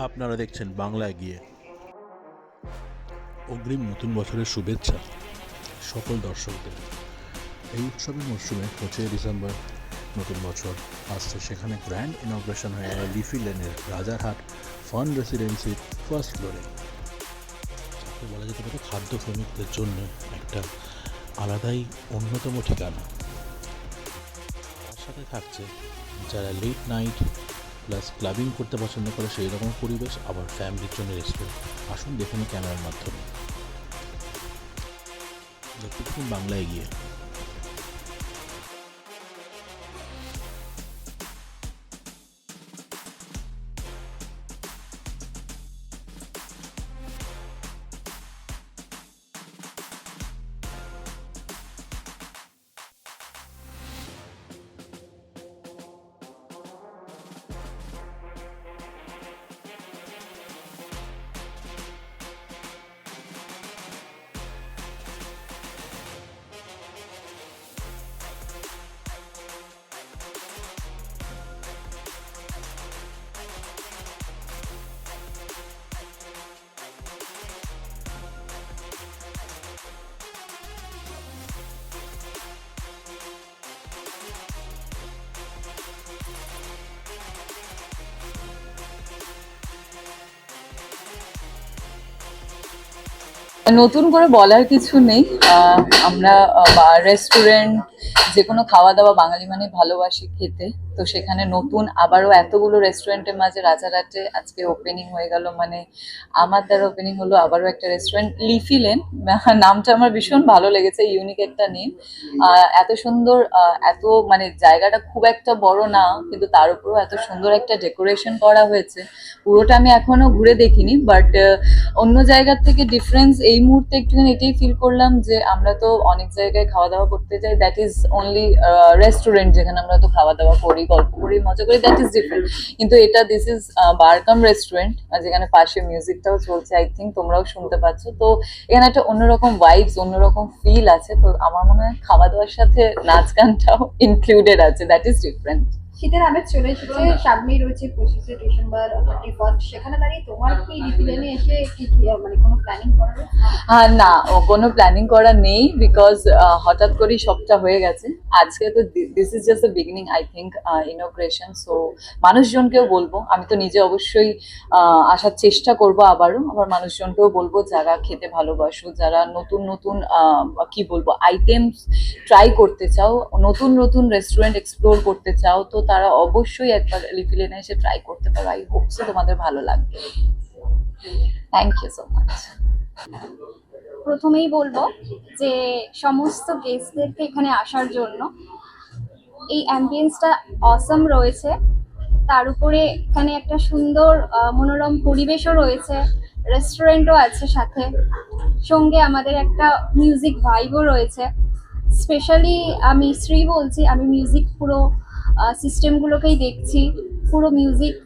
আপনারা দেখছেন বাংলা এগিয়ে। অগ্রিম নতুন বছরের শুভেচ্ছা সকল দর্শকদের। এই উৎসবের মরশুমে 25 ডিসেম্বর নতুন বছর আসছে, সেখানে গ্র্যান্ড ইনগ্রেশন হয়ে গেল লিফি লেনের রাজারহাট ফান রেসিডেন্সির ফার্স্ট ফ্লোরে। বলা যেতে পারে খাদ্য শ্রমিকদের জন্য একটা আলাদাই অন্যতম ঠিকানা। তার সাথে থাকছে যারা লেট নাইট প্লাস ক্লাবিং করতে পছন্দ করে সেই রকম পরিবেশ, আবার ফ্যামিলির জন্য রেস্টুরেন্ট। আসুন দেখুন ক্যামেরার মাধ্যমে। দেখুন বাংলা এগিয়ে। নতুন করে বলার কিছু নেই। আমরা রেস্টুরেন্ট, যে কোনো খাওয়া দাওয়া বাঙালি মানে ভালোবাসি খেতে। তো সেখানে নতুন আবারও এতগুলো রেস্টুরেন্টের মাঝে রাজারহাটে আজকে ওপেনিং হয়ে গেল, মানে আমার দ্বারা ওপেনিং হলো আবারও একটা রেস্টুরেন্ট, লিফি লেন। নামটা আমার ভীষণ ভালো লেগেছে, ইউনিক একটা নেম। এত সুন্দর, এত মানে জায়গাটা খুব একটা বড় না, কিন্তু তার উপরেও এত সুন্দর একটা ডেকোরেশন করা হয়েছে। পুরোটা আমি এখনো ঘুরে দেখিনি, বাট অন্য জায়গার থেকে ডিফারেন্স এই মুহূর্তে একটুখানি এটাই ফিল করলাম যে আমরা তো অনেক জায়গায় খাওয়া দাওয়া করতে যাই, দ্যাট ইজ অনলি রেস্টুরেন্ট, যেখানে আমরা তো খাওয়া দাওয়া করি, গল্প করি, মজা করি, দ্যাট ইজ ডিফারেন্ট। কিন্তু এটা this is bar come restaurant, যেখানে পাশে মিউজিকটাও চলছে, আই থিঙ্ক তোমরাও শুনতে পাচ্ছ। তো এখানে একটা অন্যরকম ভাইবস, অন্যরকম ফিল আছে। তো আমার মনে হয় খাওয়া দাওয়ার সাথে নাচ গানটাও ইনক্লুডেড আছে, দ্যাট ইজ ডিফারেন্ট। শীতের আমেজ চলে এসেছে, সামনেই রয়েছে 25 ডিসেম্বর, 31st। সেখানে দাঁড়িয়ে তোমার কি লিফি লেনে এসে কি মানে কোনো প্ল্যানিং করা রয়েছে? না, কোনো প্ল্যানিং করা নেই, বিকজ হঠাৎ করেই সবটা হয়ে গেছে। আজকে তো this is just the beginning, I think, inauguration. So মানুষজনকেও বলবো, আমি তো নিজে অবশ্যই আসার চেষ্টা করব আবারও, আবার মানুষজনকেও বলবো যারা খেতে ভালোবাসো, যারা নতুন নতুন কি বলবো আইটেমস ট্রাই করতে চাও, নতুন নতুন রেস্টুরেন্ট এক্সপ্লোর করতে চাও, তো তারা অবশ্যই একবার লিফি লেনে এসে ট্রাই করতে পারো। আই হোপ সো তোমাদের ভালো লাগবে। Thank you so much. প্রথমেই বলবো যে সমস্ত গেস্টদেরকে এখানে আসার জন্য। এই অ্যাম্বিয়েন্সটা অসম রয়েছে, তার উপরে এখানে একটা সুন্দর মনোরম পরিবেশও রয়েছে, রেস্টুরেন্টও আছে সাথে, সঙ্গে আমাদের একটা মিউজিক ভাইবও রয়েছে। স্পেশালি আমি শ্রী বলছি, আমি মিউজিক পুরো সিস্টেমগুলোকেই দেখছি, পুরো মিউজিক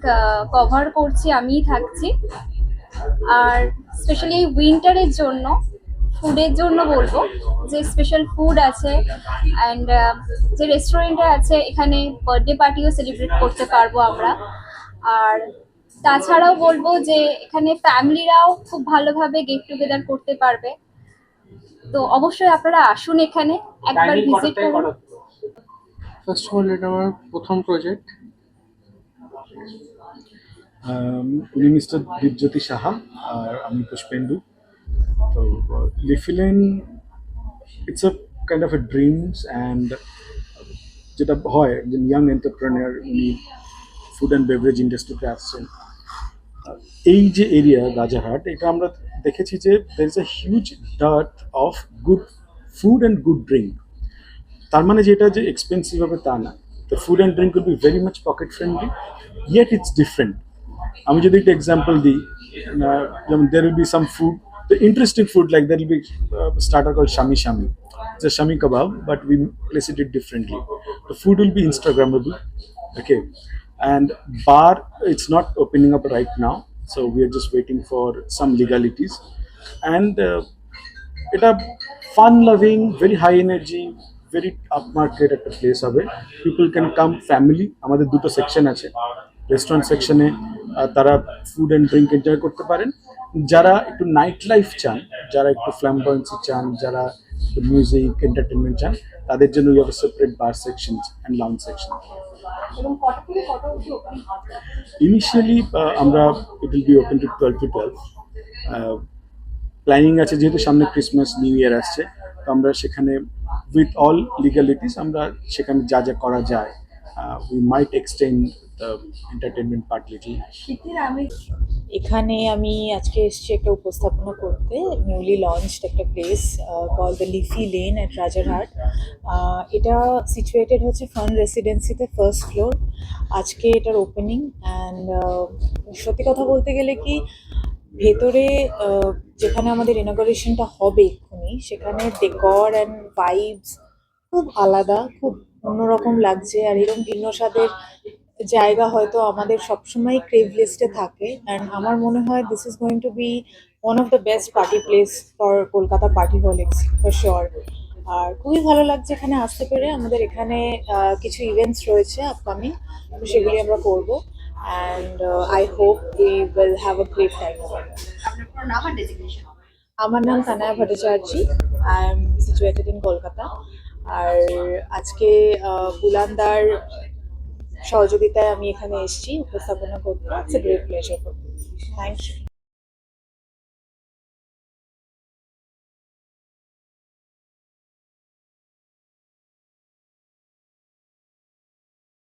কভার করছি, আমিই থাকছি। আর স্পেশালি এই উইন্টারের জন্য ফুডের জন্য বলবো যে স্পেশাল ফুড আছে, অ্যান্ড যে রেস্টুরেন্টে আছে এখানে বার্থডে পার্টিও সেলিব্রেট করতে পারবো আমরা। আর তাছাড়াও বলবো যে এখানে ফ্যামিলিরাও খুব ভালোভাবে গেট টুগেদার করতে পারবে। তো অবশ্যই আপনারা আসুন এখানে একবার ভিজিট করুন। ফার্স্ট অফ অল, এটা আমার প্রথম প্রজেক্ট। উনি মিস্টার দীপজ্যোতি সাহা আর আমি পুষ্পেন্দু। তো leafy lane it's a kind of A dreams, and যেটা হয় যে ইয়াং এন্টারপ্রেনার উনি ফুড অ্যান্ড বেভারেজ ইন্ডাস্ট্রিতে আসছেন। এই যে এরিয়া রাজারহাট, এটা আমরা দেখেছি যে there is a huge dart of good food and good drink. তার মানে যেটা যে এক্সপেন্সিভ হবে তা না। The food and drink will be very much pocket friendly, yet it's different. আমি যদি একটা এক্সাম্পল দিই, যেমন there will be some food, the interesting food, like there will be starter called shami shami. It's a shami kebab, but we place it differently. The food will be Instagrammable, okay? And bar, it's not opening up right now, so we are just waiting for some legalities. And it a fun-loving, very high energy, very upmarket একটা place হবে। People can come family. আমাদের দুটো section আছে, restaurant সেকশনে তারা food and drink enjoy করতে পারেন। যারা একটু নাইট লাইফ চান, যারা একটু ফ্ল্যাম্বয়েন্সি চান, যারা একটু মিউজিক এন্টারটেনমেন্ট চান, তাদের জন্য you have separate bar section and lounge section. এবং কটা থেকে কটা অবধি ওপেনিং হবে? ইনিশিয়ালি আমরা it will be open to 12 to 12। Planning আছে যেহেতু সামনে ক্রিসমাস নিউ ইয়ার আসছে, তো আমরা সেখানে উইথ অল লিগালিটিস আমরা সেখানে যা যা করা যায়, we might extend the entertainment part little. শীতের আমেজ এখানে আমি আজকে এসেছি একটা উপস্থাপনা করতে, নিউলি লঞ্চড একটা place call the leafy lane at Rajarhat. এটা সিচুয়েটেড হচ্ছে ফান রেসিডেন্সিতে, ফার্স্ট ফ্লোর। আজকে এটার ওপেনিং অ্যান্ড সত্যি কথা বলতে গেলে কি ভেতরে যেখানে আমাদের ইনগরেশনটা হবে এক্ষুনি, সেখানে ডেকর অ্যান্ড ভাইবস খুব আলাদা, খুব অন্যরকম লাগছে। আর এরকম ভিন্ন স্বাদের জায়গা হয়তো আমাদের সবসময় ক্রেভ লিস্টে থাকে, অ্যান্ড আমার মনে হয় this is going to be one of the best party place for Kolkata partyholics for sure. আর খুবই ভালো লাগছে এখানে আসতে পেরে। আমাদের এখানে কিছু ইভেন্টস রয়েছে আপকামিং, তো সেগুলি আমরা করবো, and I hope we will have a great time. আপনার পুরো নাম আর ডেজিগনেশন? আমার নাম Tanaya Bhattacharya, I am situated in Kolkata. আর আজকে বুলান্দার সহযোগিতায় আমি এখানে এসেছি উপস্থাপনা করতে। It's a great pleasure for me. Thank you.